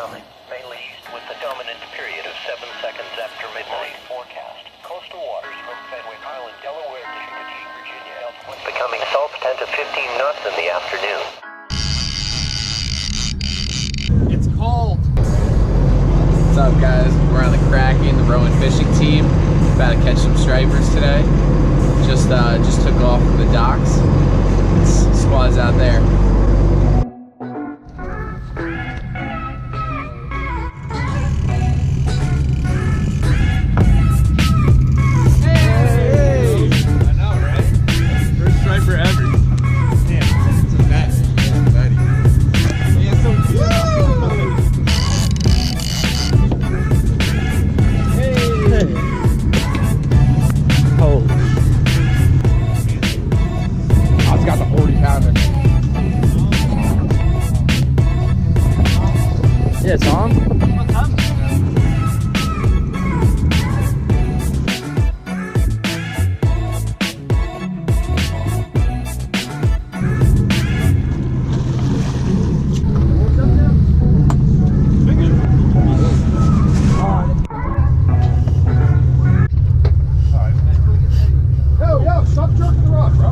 coming, mainly east with the dominant period of 7 seconds after midnight. Forecast. Coastal waters from Fenwick Island, Delaware to Chickasha, Virginia. Becoming salt 10 to 15 knots in the afternoon. It's cold. What's up, guys? We're on the Kraken, the Rowan fishing team. About to catch some stripers today. Just took off from the docks. Squad's out there. Yeah, Tom? What's up? Yo, stop jerking the rod, bro.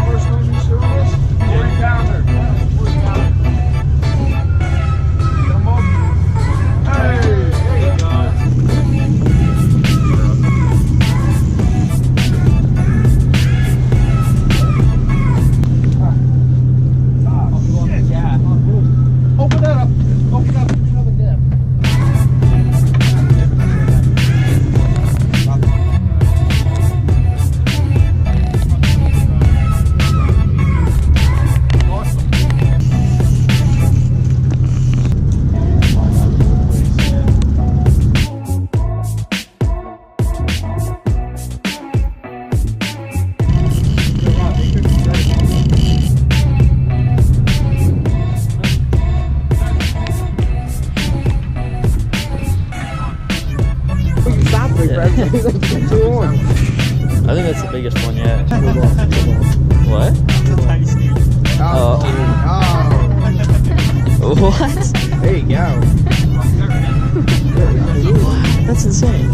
First time you doing this? 40-pounder. 40-pounder. I think that's the biggest one yet. What? Oh. What? There you go. That's insane.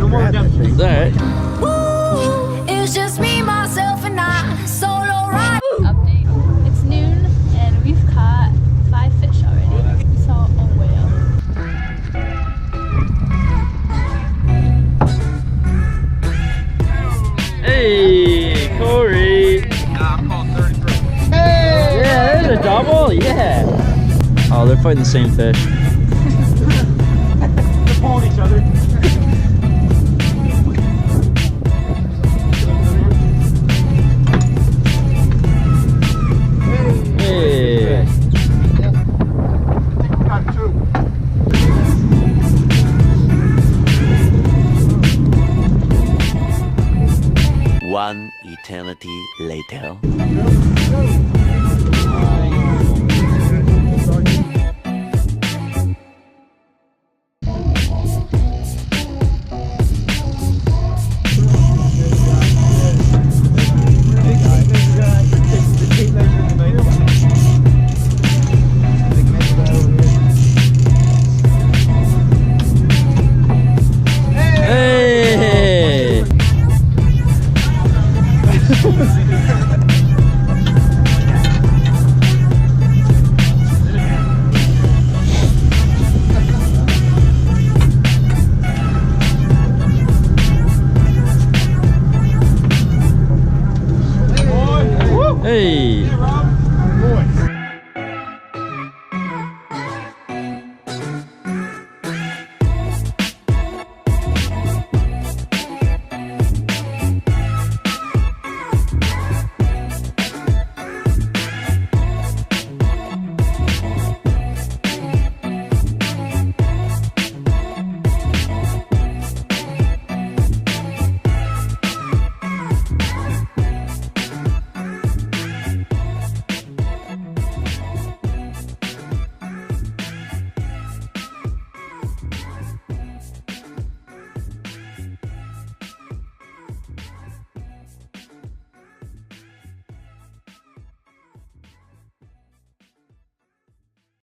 Alright. It's just me, myself, and I. Solo ride. Update. It's noon, and we've caught 5 fish already. We saw a whale. Hey, Corey. I'm calling 33. Hey! Yeah, there's a double. Yeah. Oh, they're fighting the same fish. They're pulling each other. Hey. Got 2. One eternity later. Hey! Hey!